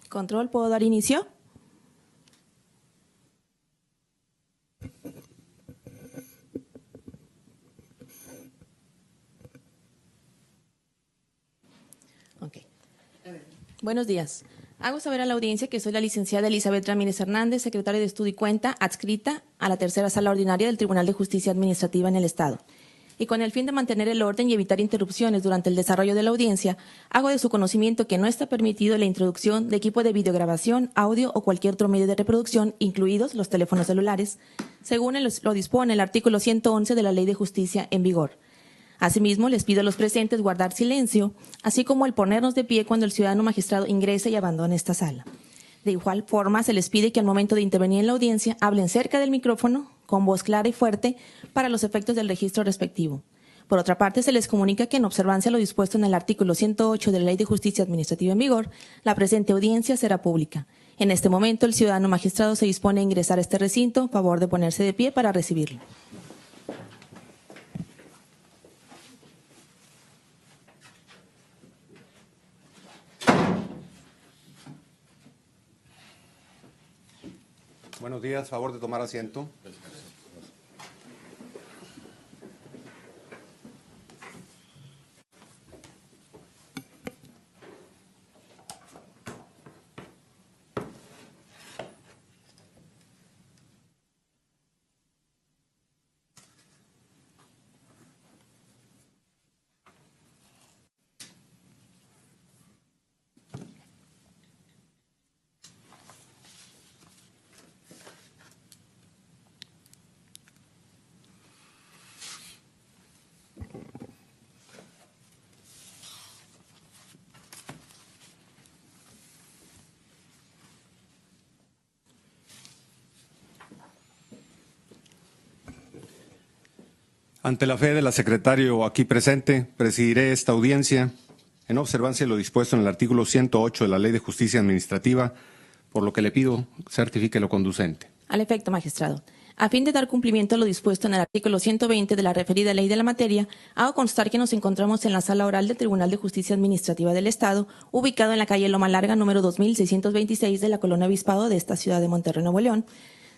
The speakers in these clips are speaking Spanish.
Control, ¿puedo dar inicio? Ok. Buenos días. Hago saber a la audiencia que soy la licenciada Elizabeth Ramírez Hernández, secretaria de Estudio y Cuenta, adscrita a la tercera sala ordinaria del Tribunal de Justicia Administrativa en el Estado. Y con el fin de mantener el orden y evitar interrupciones durante el desarrollo de la audiencia, hago de su conocimiento que no está permitido la introducción de equipo de videograbación, audio o cualquier otro medio de reproducción, incluidos los teléfonos celulares, según lo dispone el artículo 111 de la Ley de Justicia en vigor. Asimismo, les pido a los presentes guardar silencio, así como el ponernos de pie cuando el ciudadano magistrado ingrese y abandone esta sala. De igual forma, se les pide que al momento de intervenir en la audiencia hablen cerca del micrófono, con voz clara y fuerte, para los efectos del registro respectivo. Por otra parte, se les comunica que en observancia a lo dispuesto en el artículo 108 de la Ley de Justicia Administrativa en vigor, la presente audiencia será pública. En este momento, el ciudadano magistrado se dispone a ingresar a este recinto, favor de ponerse de pie para recibirlo. Buenos días, favor de tomar asiento. Ante la fe de la secretaria aquí presente, presidiré esta audiencia en observancia de lo dispuesto en el artículo 108 de la Ley de Justicia Administrativa, por lo que le pido certifique lo conducente. Al efecto, magistrado. A fin de dar cumplimiento a lo dispuesto en el artículo 120 de la referida ley de la materia, hago constar que nos encontramos en la sala oral del Tribunal de Justicia Administrativa del Estado, ubicado en la calle Loma Larga, número 2626 de la Colonia Obispado de esta ciudad de Monterrey, Nuevo León,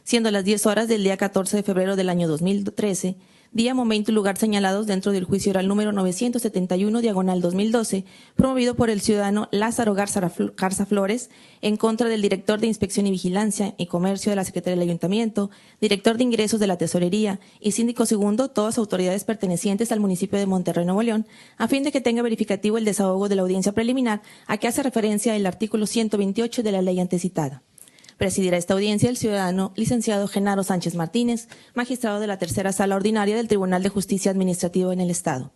siendo las 10 horas del día 14 de febrero del año 2013, día, momento y lugar señalados dentro del juicio oral número 971, diagonal 2012, promovido por el ciudadano Lázaro Garza Flores, en contra del director de Inspección y Vigilancia y Comercio de la Secretaría del Ayuntamiento, director de Ingresos de la Tesorería y síndico segundo, todas autoridades pertenecientes al municipio de Monterrey, Nuevo León, a fin de que tenga verificativo el desahogo de la audiencia preliminar a que hace referencia el artículo 128 de la ley antecitada. Presidirá esta audiencia el ciudadano licenciado Genaro Sánchez Martínez, magistrado de la tercera sala ordinaria del Tribunal de Justicia Administrativa en el Estado.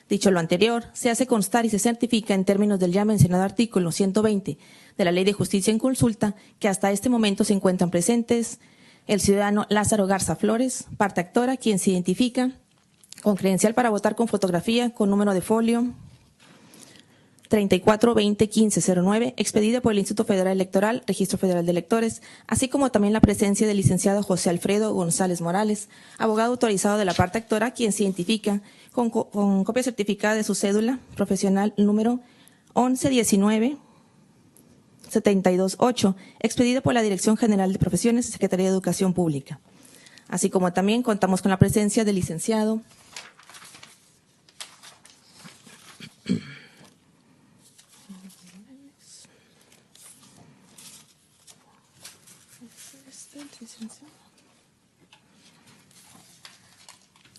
Dicho lo anterior, se hace constar y se certifica en términos del ya mencionado artículo 120 de la Ley de Justicia en consulta que hasta este momento se encuentran presentes el ciudadano Lázaro Garza Flores, parte actora, quien se identifica con credencial para votar con fotografía, con número de folio 34201509, expedida por el Instituto Federal Electoral, Registro Federal de Electores, así como también la presencia del licenciado José Alfredo González Morales, abogado autorizado de la parte actora, quien se identifica con copia certificada de su cédula profesional número 1119-728, expedida por la Dirección General de Profesiones y Secretaría de Educación Pública. Así como también contamos con la presencia del licenciado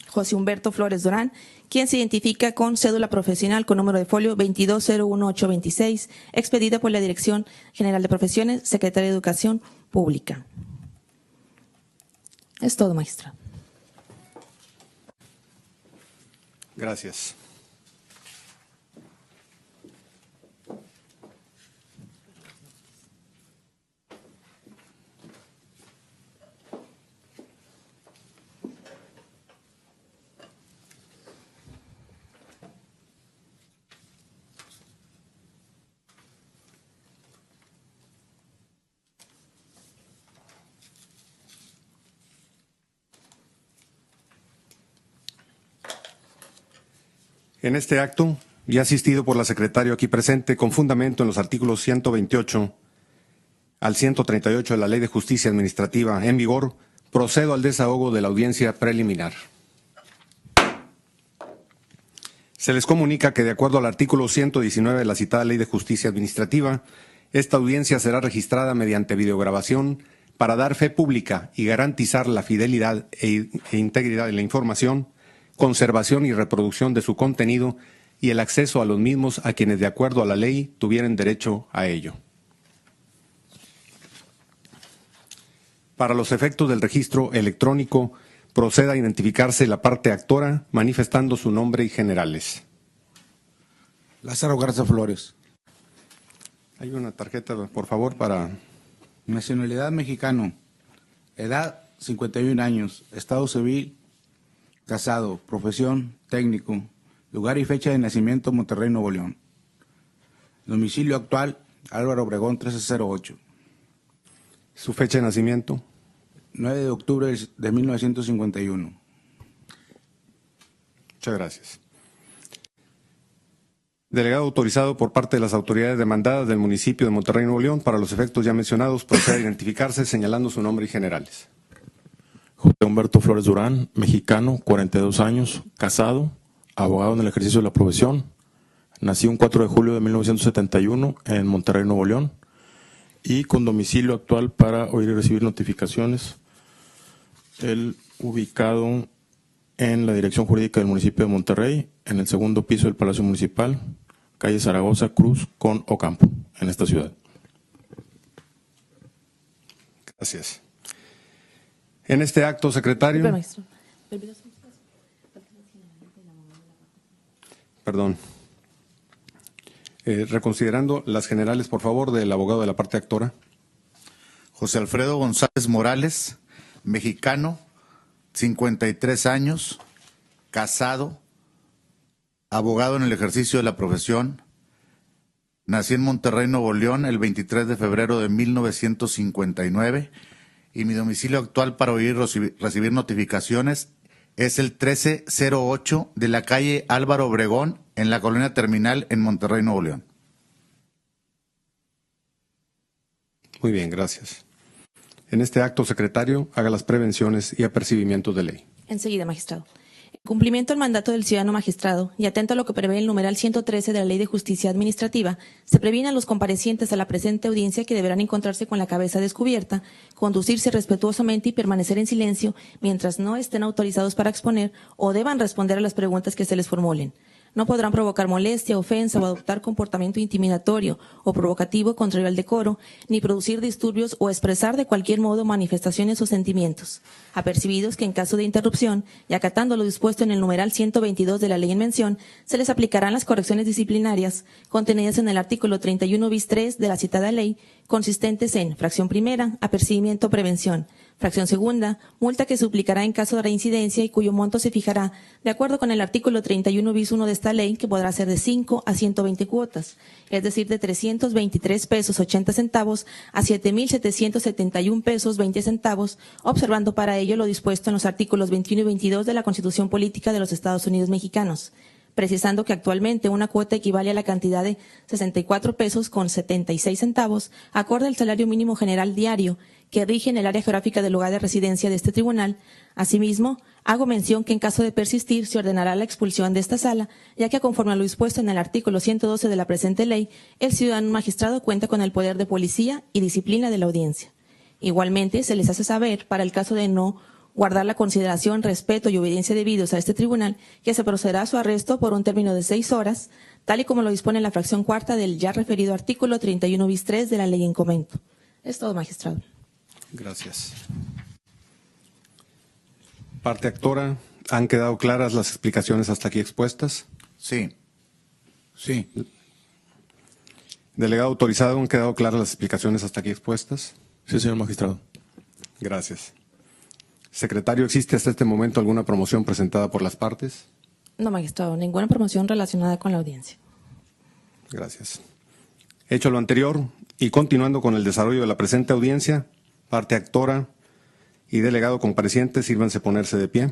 José Humberto Flores Durán, quien se identifica con cédula profesional con número de folio 2201826, expedida por la Dirección General de Profesiones, Secretaría de Educación Pública. Es todo, magistrado. Gracias. En este acto, y asistido por la secretaria aquí presente, con fundamento en los artículos 128 al 138 de la Ley de Justicia Administrativa en vigor, procedo al desahogo de la audiencia preliminar. Se les comunica que, de acuerdo al artículo 119 de la citada Ley de Justicia Administrativa, esta audiencia será registrada mediante videograbación para dar fe pública y garantizar la fidelidad e integridad de la información, conservación y reproducción de su contenido y el acceso a los mismos a quienes, de acuerdo a la ley, tuvieren derecho a ello. Para los efectos del registro electrónico, proceda a identificarse la parte actora manifestando su nombre y generales. Lázaro Garza Flores. Hay una tarjeta, por favor, para... Nacionalidad mexicano. Edad 51 años. Estado civil. Casado. Profesión técnico. Lugar y fecha de nacimiento Monterrey, Nuevo León. Domicilio actual Álvaro Obregón 1308. Su fecha de nacimiento. 9 de octubre de 1951. Muchas gracias. Delegado autorizado por parte de las autoridades demandadas del municipio de Monterrey, Nuevo León, para los efectos ya mencionados, procede a identificarse señalando su nombre y generales. José Humberto Flores Durán, mexicano, 42 años, casado, abogado en el ejercicio de la profesión. Nací un 4 de julio de 1971 en Monterrey, Nuevo León, y con domicilio actual para oír y recibir notificaciones, el ubicado en la dirección jurídica del municipio de Monterrey, en el segundo piso del Palacio Municipal, calle Zaragoza, Cruz con Ocampo, en esta ciudad. Gracias. En este acto, secretario. Perdón. Reconsiderando las generales, por favor, del abogado de la parte actora. José Alfredo González Morales, mexicano, 53 años, casado, abogado en el ejercicio de la profesión. Nací en Monterrey, Nuevo León, el 23 de febrero de 1959 y mi domicilio actual para oír y recibir notificaciones es el 1308 de la calle Álvaro Obregón, en la colonia Terminal, en Monterrey, Nuevo León. Muy bien, gracias. En este acto, secretario, haga las prevenciones y apercibimientos de ley. Enseguida, magistrado. En cumplimiento al mandato del ciudadano magistrado y atento a lo que prevé el numeral 113 de la Ley de Justicia Administrativa, se previene a los comparecientes a la presente audiencia que deberán encontrarse con la cabeza descubierta, conducirse respetuosamente y permanecer en silencio mientras no estén autorizados para exponer o deban responder a las preguntas que se les formulen. No podrán provocar molestia, ofensa o adoptar comportamiento intimidatorio o provocativo contrario al decoro, ni producir disturbios o expresar de cualquier modo manifestaciones o sentimientos. Apercibidos que en caso de interrupción, y acatando lo dispuesto en el numeral 122 de la ley en mención, se les aplicarán las correcciones disciplinarias contenidas en el artículo 31 bis 3 de la citada ley, consistentes en fracción primera, apercibimiento o prevención; fracción segunda, multa que se aplicará en caso de reincidencia y cuyo monto se fijará de acuerdo con el artículo 31 bis 1 de esta ley, que podrá ser de 5 a 120 cuotas, es decir, de 323 pesos 80 centavos a 7,771 pesos 20 centavos, observando para ello lo dispuesto en los artículos 21 y 22 de la Constitución Política de los Estados Unidos Mexicanos, precisando que actualmente una cuota equivale a la cantidad de 64 pesos con 76 centavos, acorde al salario mínimo general diario que rige en el área geográfica del lugar de residencia de este tribunal. Asimismo, hago mención que en caso de persistir se ordenará la expulsión de esta sala, ya que conforme a lo dispuesto en el artículo 112 de la presente ley, el ciudadano magistrado cuenta con el poder de policía y disciplina de la audiencia. Igualmente, se les hace saber, para el caso de no guardar la consideración, respeto y obediencia debidos a este tribunal, que se procederá a su arresto por un término de 6 horas, tal y como lo dispone la fracción cuarta del ya referido artículo 31 bis 3 de la ley en comento. Es todo, magistrado. Gracias. Parte actora, ¿han quedado claras las explicaciones hasta aquí expuestas? Sí. Sí. Delegado autorizado, ¿han quedado claras las explicaciones hasta aquí expuestas? Sí, señor magistrado. Gracias. Secretario, ¿existe hasta este momento alguna promoción presentada por las partes? No, magistrado, ninguna promoción relacionada con la audiencia. Gracias. Hecho lo anterior y continuando con el desarrollo de la presente audiencia, parte actora y delegado compareciente, sírvanse ponerse de pie,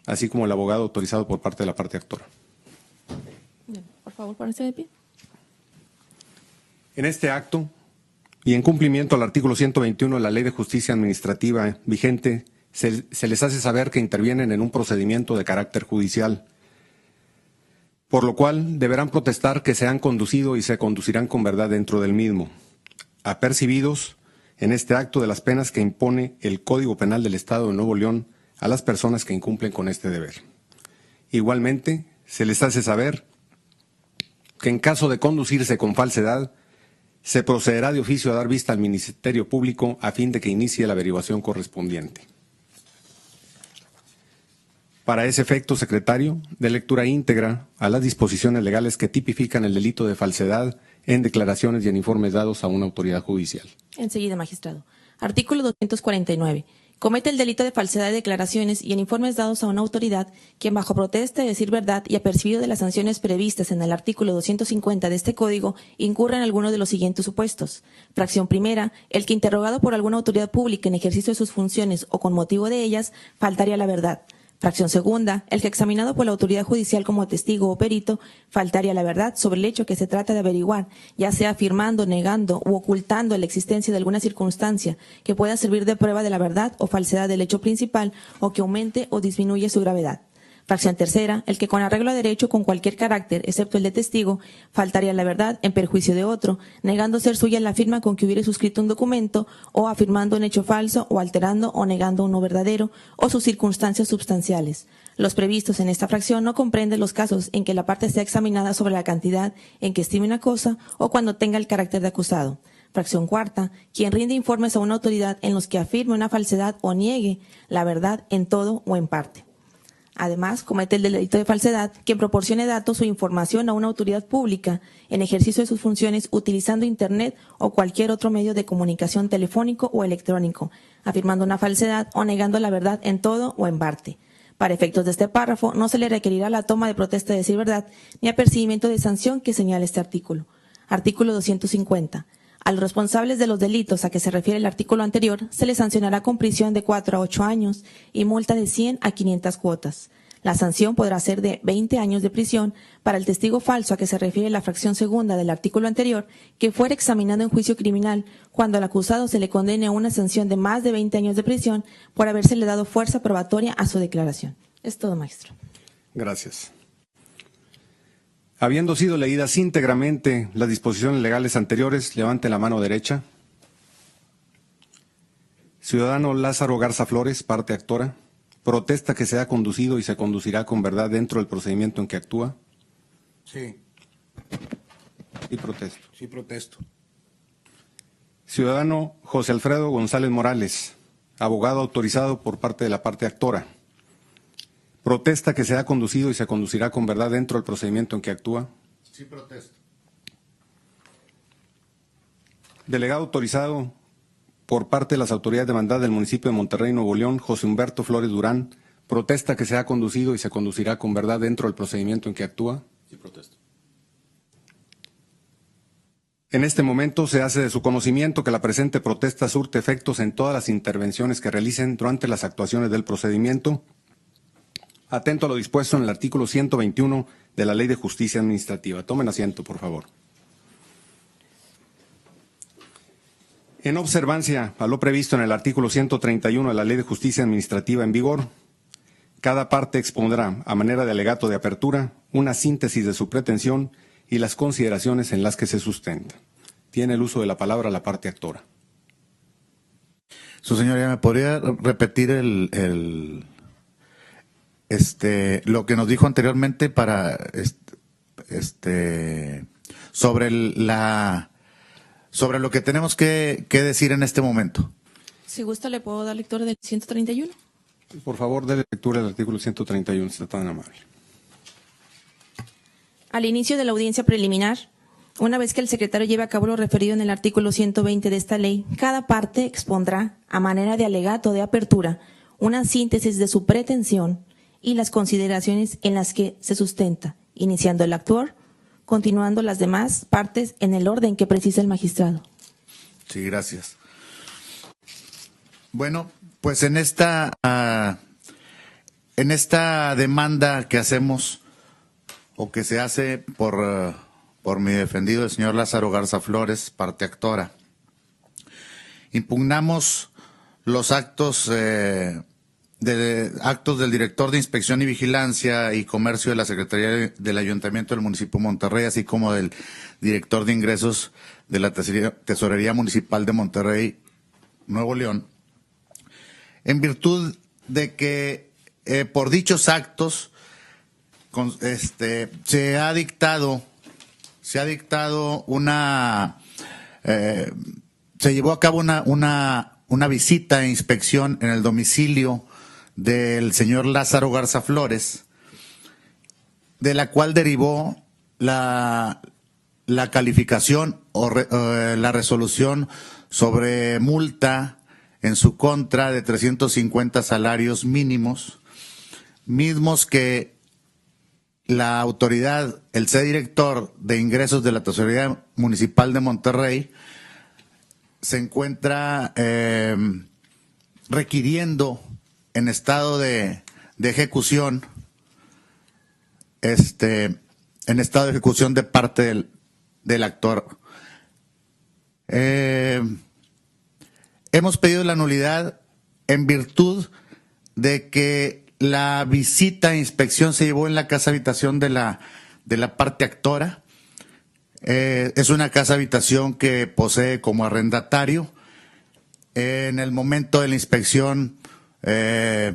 así como el abogado autorizado por parte de la parte actora. Bien, por favor, ponerse de pie. En este acto, y en cumplimiento al artículo 121 de la Ley de Justicia Administrativa vigente, se les hace saber que intervienen en un procedimiento de carácter judicial, por lo cual deberán protestar que se han conducido y se conducirán con verdad dentro del mismo, apercibidos en este acto de las penas que impone el Código Penal del Estado de Nuevo León a las personas que incumplen con este deber. Igualmente, se les hace saber que en caso de conducirse con falsedad, se procederá de oficio a dar vista al Ministerio Público a fin de que inicie la averiguación correspondiente. Para ese efecto, secretario, de lectura íntegra a las disposiciones legales que tipifican el delito de falsedad en declaraciones y en informes dados a una autoridad judicial. Enseguida, magistrado. Artículo 249. Comete el delito de falsedad de declaraciones y en informes dados a una autoridad quien bajo protesta de decir verdad y apercibido de las sanciones previstas en el artículo 250 de este código incurra en alguno de los siguientes supuestos. Fracción primera, el que interrogado por alguna autoridad pública en ejercicio de sus funciones o con motivo de ellas faltaría a la verdad. Fracción segunda, el que examinado por la autoridad judicial como testigo o perito faltaría a la verdad sobre el hecho que se trata de averiguar, ya sea afirmando, negando u ocultando la existencia de alguna circunstancia que pueda servir de prueba de la verdad o falsedad del hecho principal o que aumente o disminuye su gravedad. Fracción tercera, el que con arreglo a derecho con cualquier carácter, excepto el de testigo, faltaría a la verdad en perjuicio de otro, negando ser suya la firma con que hubiere suscrito un documento, o afirmando un hecho falso, o alterando o negando uno verdadero, o sus circunstancias substanciales. Los previstos en esta fracción no comprenden los casos en que la parte sea examinada sobre la cantidad en que estime una cosa, o cuando tenga el carácter de acusado. Fracción cuarta, quien rinde informes a una autoridad en los que afirme una falsedad o niegue la verdad en todo o en parte. Además, comete el delito de falsedad quien proporcione datos o información a una autoridad pública en ejercicio de sus funciones utilizando Internet o cualquier otro medio de comunicación telefónico o electrónico, afirmando una falsedad o negando la verdad en todo o en parte. Para efectos de este párrafo, no se le requerirá la toma de protesta de decir verdad ni apercibimiento de sanción que señala este artículo. Artículo 250. A los responsables de los delitos a que se refiere el artículo anterior se les sancionará con prisión de 4 a 8 años y multa de 100 a 500 cuotas. La sanción podrá ser de 20 años de prisión para el testigo falso a que se refiere la fracción segunda del artículo anterior que fuera examinado en juicio criminal cuando al acusado se le condene a una sanción de más de 20 años de prisión por habérsele dado fuerza probatoria a su declaración. Es todo, maestro. Gracias. Habiendo sido leídas íntegramente las disposiciones legales anteriores, levante la mano derecha. Ciudadano Lázaro Garza Flores, parte actora, protesta que se ha conducido y se conducirá con verdad dentro del procedimiento en que actúa. Sí, Y protesto. sí protesto. Ciudadano José Alfredo González Morales, abogado autorizado por parte de la parte actora. Protesta que se ha conducido y se conducirá con verdad dentro del procedimiento en que actúa. Sí protesto. Delegado autorizado por parte de las autoridades demandadas del municipio de Monterrey, Nuevo León, José Humberto Flores Durán, protesta que se ha conducido y se conducirá con verdad dentro del procedimiento en que actúa. Sí, protesto. En este momento se hace de su conocimiento que la presente protesta surte efectos en todas las intervenciones que realicen durante las actuaciones del procedimiento, atento a lo dispuesto en el artículo 121 de la Ley de Justicia Administrativa. Tomen asiento, por favor. En observancia a lo previsto en el artículo 131 de la Ley de Justicia Administrativa en vigor, cada parte expondrá, a manera de alegato de apertura, una síntesis de su pretensión y las consideraciones en las que se sustenta. Tiene el uso de la palabra la parte actora. Su señoría, ¿me podría repetir lo que nos dijo anteriormente para sobre lo que tenemos que decir en este momento? Si gusta, le puedo dar lectura del 131. Por favor, dé lectura del artículo 131, si está tan amable. Al inicio de la audiencia preliminar, una vez que el secretario lleve a cabo lo referido en el artículo 120 de esta ley, cada parte expondrá, a manera de alegato de apertura, una síntesis de su pretensión y las consideraciones en las que se sustenta, iniciando el actuar, continuando las demás partes en el orden que precisa el magistrado. Sí, gracias. Bueno, pues en esta demanda que hacemos o que se hace por mi defendido, el señor Lázaro Garza Flores, parte actora, impugnamos los actos actos del director de Inspección y Vigilancia y Comercio de la Secretaría del Ayuntamiento del Municipio de Monterrey, así como del director de Ingresos de la Tesorería Municipal de Monterrey, Nuevo León, en virtud de que por dichos actos se ha dictado una se llevó a cabo una visita e inspección en el domicilio del señor Lázaro Garza Flores, de la cual derivó la calificación o la resolución sobre multa en su contra de 350 salarios mínimos, mismos que la autoridad, el director de Ingresos de la Tesorería Municipal de Monterrey, se encuentra requiriendo en estado de ejecución, en estado de ejecución de parte del actor. Hemos pedido la nulidad en virtud de que la visita e inspección se llevó en la casa habitación de la parte actora. Es una casa habitación que posee como arrendatario. En el momento de la inspección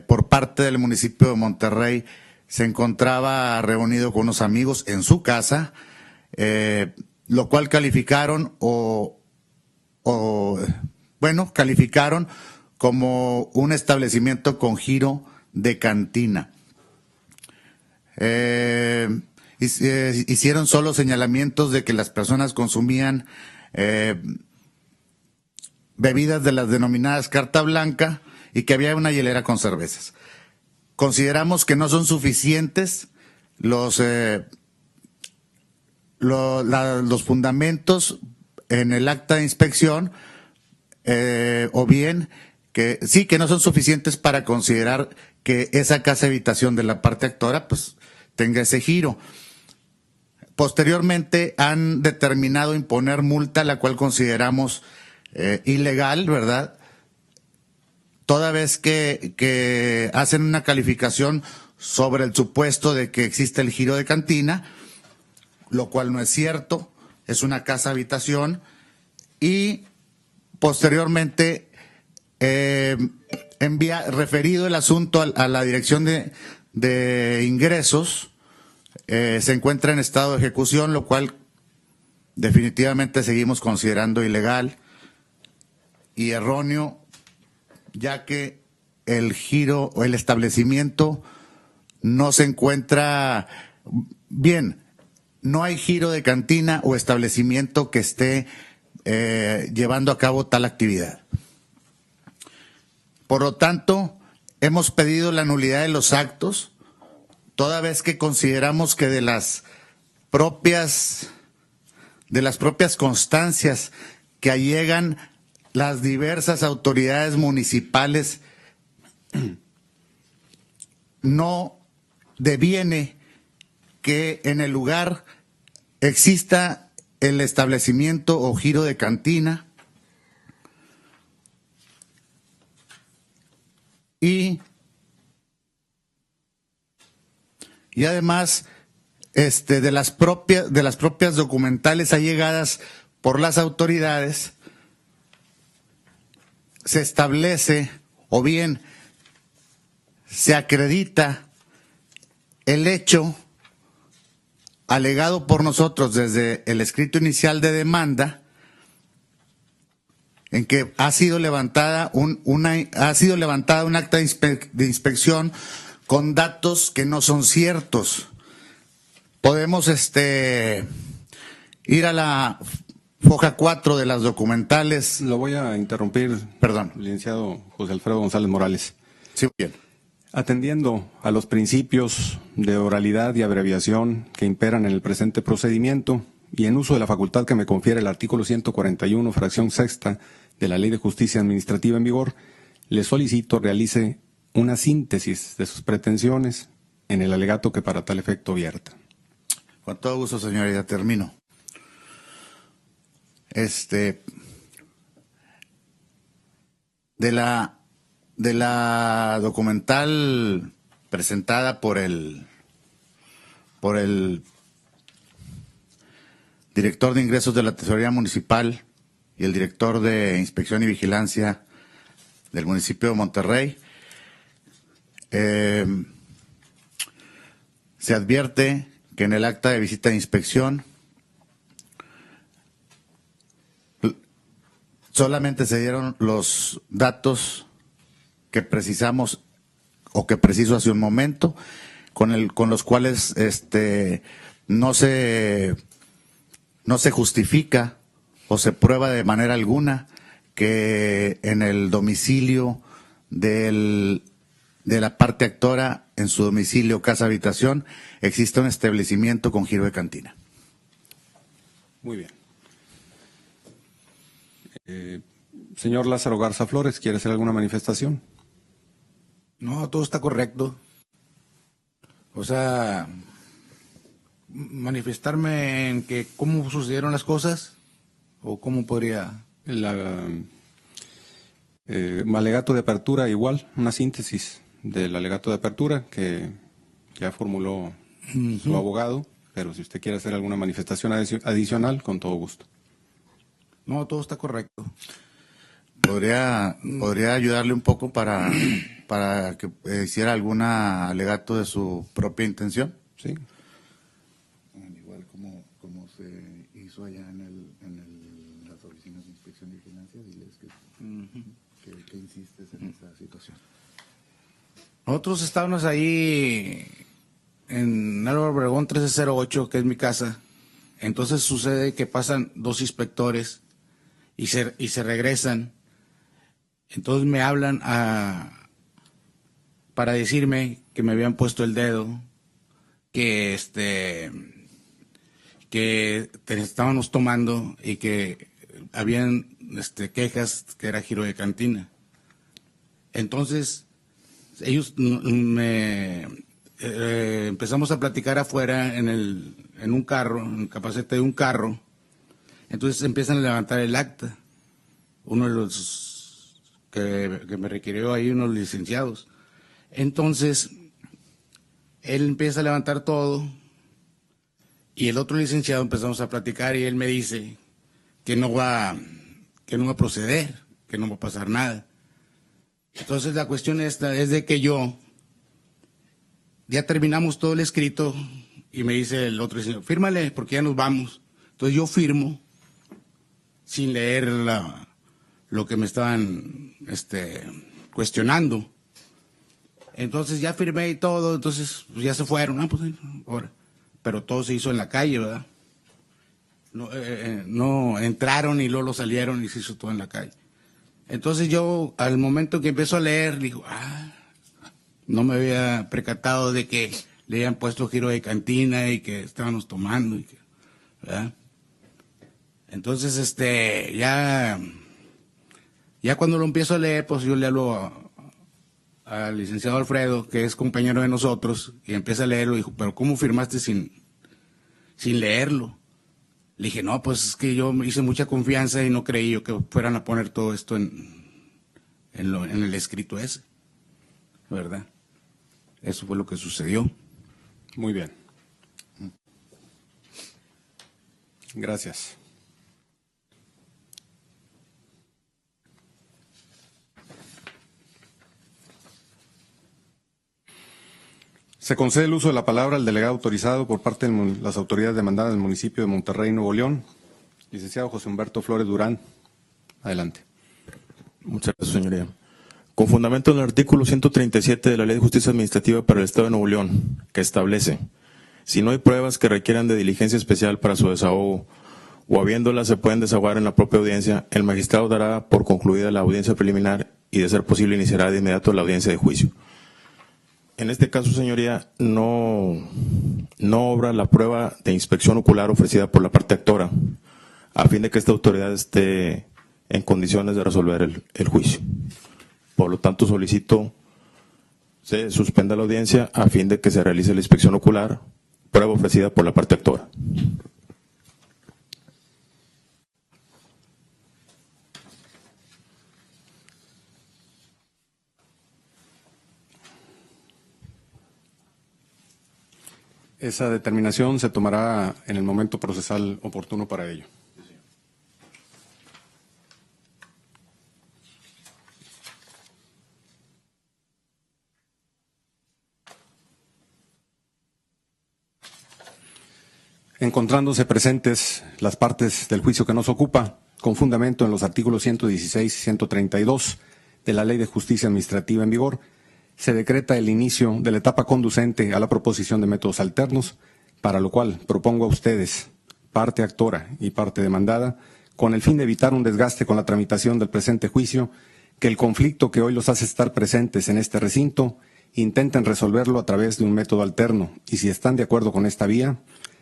por parte del municipio de Monterrey se encontraba reunido con unos amigos en su casa, lo cual calificaron calificaron como un establecimiento con giro de cantina. Hicieron solo señalamientos de que las personas consumían bebidas de las denominadas carta blanca y que había una hielera con cervezas. Consideramos que no son suficientes los fundamentos en el acta de inspección, o bien que sí, que no son suficientes para considerar que esa casa habitación de la parte actora pues tenga ese giro. Posteriormente han determinado imponer multa, la cual consideramos ilegal, ¿verdad? Toda vez que hacen una calificación sobre el supuesto de que existe el giro de cantina, lo cual no es cierto, es una casa habitación, y posteriormente referido el asunto a la Dirección de Ingresos, se encuentra en estado de ejecución, lo cual definitivamente seguimos considerando ilegal y erróneo, ya que el giro o el establecimiento no se encuentra bien. No hay giro de cantina o establecimiento que esté llevando a cabo tal actividad. Por lo tanto, hemos pedido la nulidad de los actos, toda vez que consideramos que de las propias constancias que allegan las diversas autoridades municipales, no deviene que en el lugar exista el establecimiento o giro de cantina, y además de las propias documentales allegadas por las autoridades, se establece o bien se acredita el hecho alegado por nosotros desde el escrito inicial de demanda, en que ha sido levantada un acta de inspección con datos que no son ciertos. Podemos ir a la foja 4 de las documentales. Lo voy a interrumpir, Perdón. licenciado José Alfredo González Morales. Sí, bien. Atendiendo a los principios de oralidad y abreviación que imperan en el presente procedimiento y en uso de la facultad que me confiere el artículo 141, fracción sexta de la Ley de Justicia Administrativa en vigor, le solicito realice una síntesis de sus pretensiones en el alegato que para tal efecto vierta. Con todo gusto, señoría, De la documental presentada por el director de ingresos de la Tesorería Municipal y el director de Inspección y Vigilancia del municipio de Monterrey, se advierte que en el acta de visita de inspección solamente se dieron los datos que precisamos o que preciso hace un momento, con los cuales no se justifica o se prueba de manera alguna que en el domicilio de la parte actora, en su domicilio, casa, habitación, existe un establecimiento con giro de cantina. Muy bien. Señor Lázaro Garza Flores, ¿quiere hacer alguna manifestación? No, todo está correcto. O sea, manifestarme en que cómo sucedieron las cosas o cómo podría... El alegato de apertura igual, una síntesis del alegato de apertura que ya formuló su abogado, pero si usted quiere hacer alguna manifestación adicional, con todo gusto. No, todo está correcto. ¿Podría ayudarle un poco para que hiciera algún alegato de su propia intención? Sí. Igual como se hizo allá en las oficinas de inspección y vigilancia, diles que insistes en esa situación. Nosotros estábamos ahí en Álvaro Obregón 1308, que es mi casa. Entonces sucede que pasan 2 inspectores y se regresan. Entonces me hablan para decirme que me habían puesto el dedo, que estábamos tomando y que habían quejas que era giro de cantina. Entonces ellos empezamos a platicar afuera en un carro, en el capacete de un carro. Entonces empiezan a levantar el acta. Uno de los que me requirió ahí, unos licenciados. Entonces él empieza a levantar todo y el otro licenciado empezamos a platicar y él me dice que no va a proceder, que no va a pasar nada. Entonces la cuestión esta es de que yo ya terminamos todo el escrito y me dice el otro licenciado, fírmale porque ya nos vamos. Entonces yo firmo sin leer lo que me estaban cuestionando. Entonces ya firmé y todo, entonces pues ya se fueron, pues ahora. Pero todo se hizo en la calle, ¿verdad? No entraron y luego lo salieron y se hizo todo en la calle. Entonces yo, al momento que empiezo a leer, digo, no me había percatado de que le habían puesto giro de cantina y que estábamos tomando, ¿verdad? Entonces, ya cuando lo empiezo a leer, pues yo le hablo al licenciado Alfredo, que es compañero de nosotros, y empieza a leerlo y dijo, pero ¿cómo firmaste sin leerlo? Le dije, no, pues es que yo hice mucha confianza y no creí yo que fueran a poner todo esto en el escrito ese, ¿verdad? Eso fue lo que sucedió. Muy bien. Gracias. Se concede el uso de la palabra al delegado autorizado por parte de las autoridades demandadas del municipio de Monterrey, Nuevo León. Licenciado José Humberto Flores Durán. Adelante. Muchas gracias, señoría. Con fundamento en el artículo 137 de la Ley de Justicia Administrativa para el Estado de Nuevo León, que establece, si no hay pruebas que requieran de diligencia especial para su desahogo, o habiéndolas se pueden desahogar en la propia audiencia, el magistrado dará por concluida la audiencia preliminar y, de ser posible, iniciará de inmediato la audiencia de juicio. En este caso, señoría, no obra la prueba de inspección ocular ofrecida por la parte actora, a fin de que esta autoridad esté en condiciones de resolver el juicio. Por lo tanto, solicito se suspenda la audiencia a fin de que se realice la inspección ocular, prueba ofrecida por la parte actora. Esa determinación se tomará en el momento procesal oportuno para ello. Encontrándose presentes las partes del juicio que nos ocupa, con fundamento en los artículos 116 y 132 de la Ley de Justicia Administrativa en vigor, se decreta el inicio de la etapa conducente a la proposición de métodos alternos, para lo cual propongo a ustedes, parte actora y parte demandada, con el fin de evitar un desgaste con la tramitación del presente juicio, que el conflicto que hoy los hace estar presentes en este recinto intenten resolverlo a través de un método alterno, y si están de acuerdo con esta vía,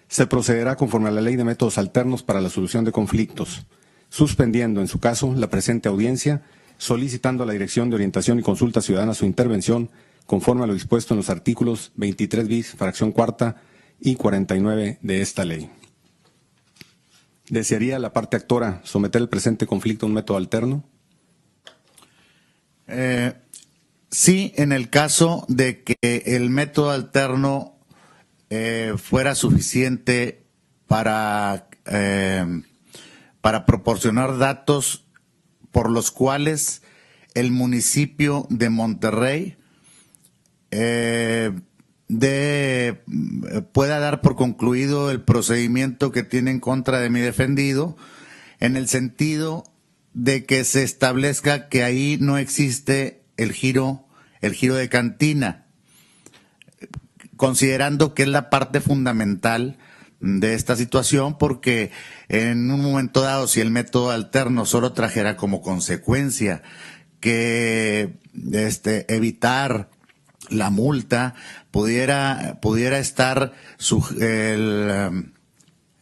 se procederá conforme a la Ley de Métodos Alternos para la Solución de Conflictos, suspendiendo, en su caso, la presente audiencia, solicitando a la Dirección de Orientación y Consulta Ciudadana su intervención conforme a lo dispuesto en los artículos 23 bis, fracción cuarta y 49 de esta ley. ¿Desearía la parte actora someter el presente conflicto a un método alterno? Sí, en el caso de que el método alterno fuera suficiente para proporcionar datos por los cuales el municipio de Monterrey pueda dar por concluido el procedimiento que tiene en contra de mi defendido, en el sentido de que se establezca que ahí no existe el giro de cantina, considerando que es la parte fundamental de esta situación, porque en un momento dado, si el método alterno solo trajera como consecuencia que evitar la multa, pudiera estar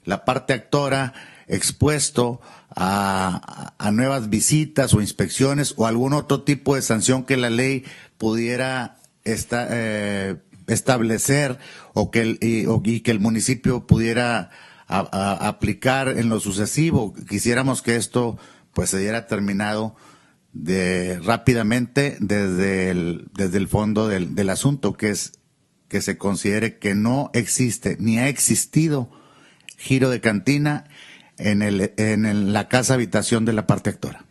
la parte actora expuesto a nuevas visitas o inspecciones o algún otro tipo de sanción que la ley pudiera establecer y que el municipio pudiera aplicar en lo sucesivo. Quisiéramos que esto pues se diera terminado rápidamente desde el fondo del asunto, que es que se considere que no existe ni ha existido giro de cantina en la casa habitación de la parte actora.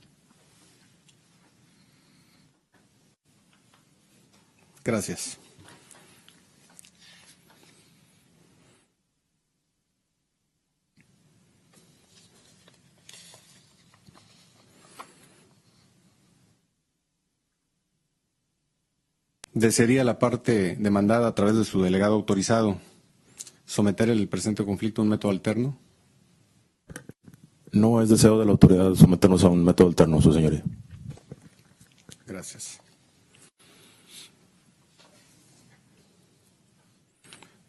Gracias. ¿Desearía la parte demandada a través de su delegado autorizado someter el presente conflicto a un método alterno? No es deseo de la autoridad someternos a un método alterno, su señoría. Gracias.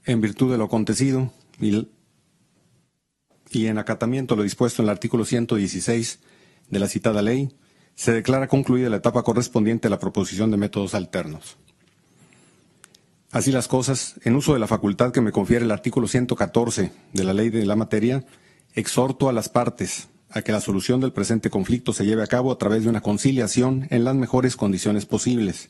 En virtud de lo acontecido y en acatamiento a lo dispuesto en el artículo 116 de la citada ley, se declara concluida la etapa correspondiente a la proposición de métodos alternos. Así las cosas, en uso de la facultad que me confiere el artículo 114 de la ley de la materia, exhorto a las partes a que la solución del presente conflicto se lleve a cabo a través de una conciliación en las mejores condiciones posibles,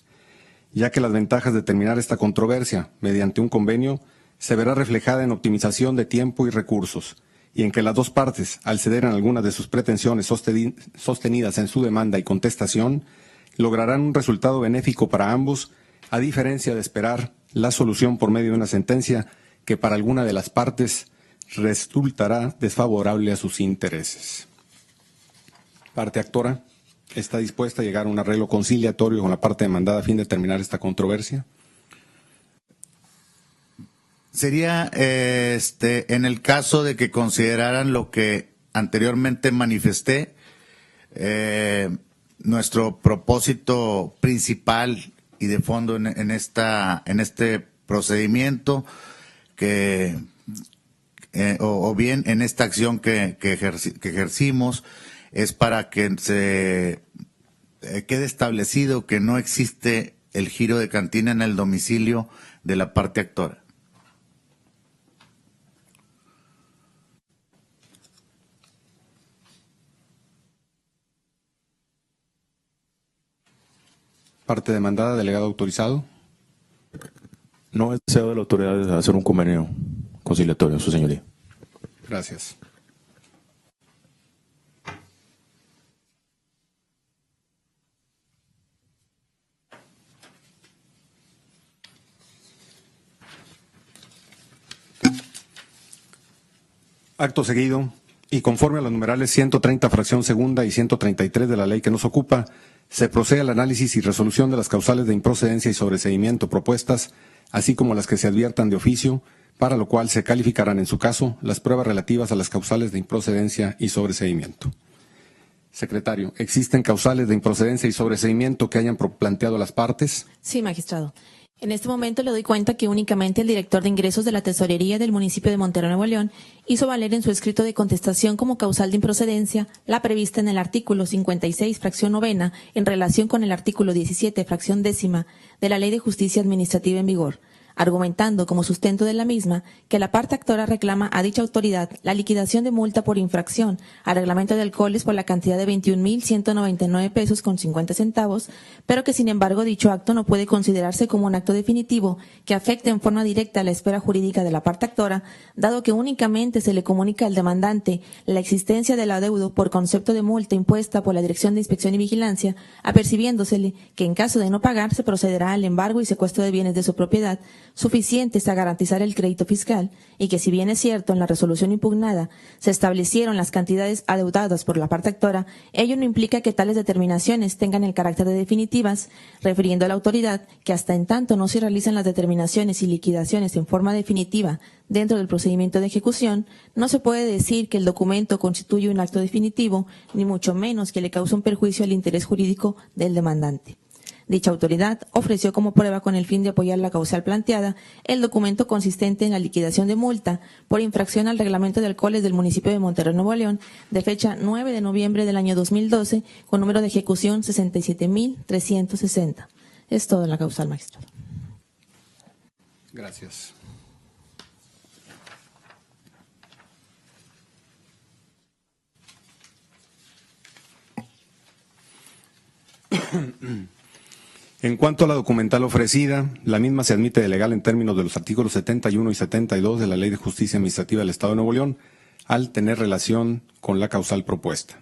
ya que las ventajas de terminar esta controversia mediante un convenio se verá reflejada en optimización de tiempo y recursos, y en que las dos partes, al ceder en algunas de sus pretensiones sostenidas en su demanda y contestación, lograrán un resultado benéfico para ambos, a diferencia de esperar la solución por medio de una sentencia que para alguna de las partes resultará desfavorable a sus intereses. Parte actora, ¿está dispuesta a llegar a un arreglo conciliatorio con la parte demandada a fin de terminar esta controversia? Sería en el caso de que consideraran lo que anteriormente manifesté, nuestro propósito principal y de fondo en este procedimiento, o bien en esta acción que ejercimos, es para que se quede establecido que no existe el giro de cantina en el domicilio de la parte actora. Parte demandada, delegado autorizado. No es deseo de la autoridad hacer un convenio. conciliatorio, su señoría. Gracias. Acto seguido, y conforme a los numerales 130 fracción segunda y 133 de la ley que nos ocupa, se procede al análisis y resolución de las causales de improcedencia y sobreseimiento propuestas, así como las que se adviertan de oficio, para lo cual se calificarán en su caso las pruebas relativas a las causales de improcedencia y sobreseimiento. Secretario, ¿existen causales de improcedencia y sobreseimiento que hayan planteado las partes? Sí, magistrado. En este momento le doy cuenta que únicamente el director de ingresos de la Tesorería del municipio de Monterrey, Nuevo León, hizo valer en su escrito de contestación como causal de improcedencia la prevista en el artículo 56, fracción novena, en relación con el artículo 17, fracción décima, de la Ley de Justicia Administrativa en vigor, argumentando como sustento de la misma que la parte actora reclama a dicha autoridad la liquidación de multa por infracción al reglamento de alcoholes por la cantidad de 21,199 pesos con 50 centavos, pero que sin embargo dicho acto no puede considerarse como un acto definitivo que afecte en forma directa a la esfera jurídica de la parte actora, dado que únicamente se le comunica al demandante la existencia del adeudo por concepto de multa impuesta por la Dirección de Inspección y Vigilancia, apercibiéndosele que en caso de no pagar se procederá al embargo y secuestro de bienes de su propiedad, suficientes a garantizar el crédito fiscal, y que si bien es cierto en la resolución impugnada se establecieron las cantidades adeudadas por la parte actora, ello no implica que tales determinaciones tengan el carácter de definitivas, refiriendo a la autoridad que hasta en tanto no se realizan las determinaciones y liquidaciones en forma definitiva dentro del procedimiento de ejecución, no se puede decir que el documento constituye un acto definitivo, ni mucho menos que le cause un perjuicio al interés jurídico del demandante. Dicha autoridad ofreció como prueba, con el fin de apoyar la causal planteada, el documento consistente en la liquidación de multa por infracción al reglamento de alcoholes del municipio de Monterrey, Nuevo León, de fecha 9 de noviembre del año 2012, con número de ejecución 67,360. Es todo en la causal, magistrado. Gracias. En cuanto a la documental ofrecida, la misma se admite de legal en términos de los artículos 71 y 72 de la Ley de Justicia Administrativa del Estado de Nuevo León, al tener relación con la causal propuesta.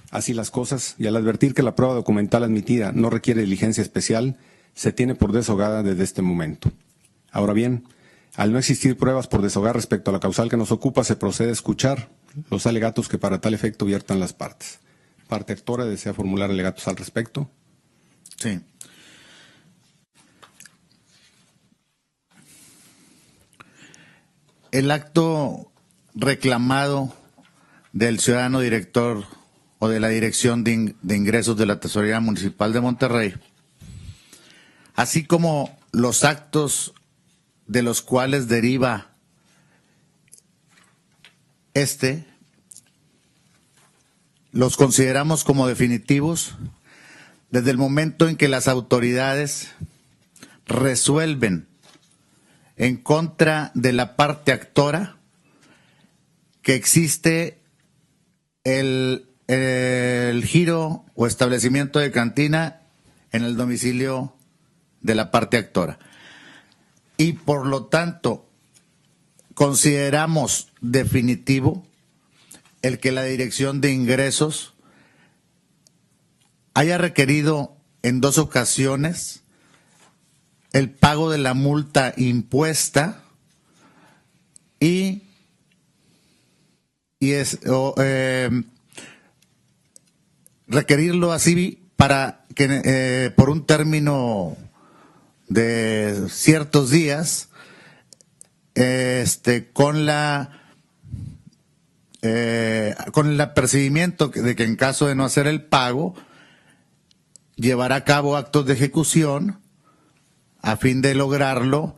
Así las cosas, y al advertir que la prueba documental admitida no requiere diligencia especial, se tiene por desahogada desde este momento. Ahora bien, al no existir pruebas por desahogar respecto a la causal que nos ocupa, se procede a escuchar los alegatos que para tal efecto viertan las partes. ¿Parte actora desea formular alegatos al respecto? Sí. El acto reclamado del ciudadano director o de la Dirección de Ingresos de la Tesorería Municipal de Monterrey, así como los actos de los cuales deriva los consideramos como definitivos desde el momento en que las autoridades resuelven en contra de la parte actora que existe el giro o establecimiento de cantina en el domicilio de la parte actora. Y por lo tanto, consideramos definitivo el que la Dirección de Ingresos haya requerido en 2 ocasiones el pago de la multa impuesta y requerirlo así para que por un término de ciertos días con el apercibimiento de que en caso de no hacer el pago llevará a cabo actos de ejecución a fin de lograrlo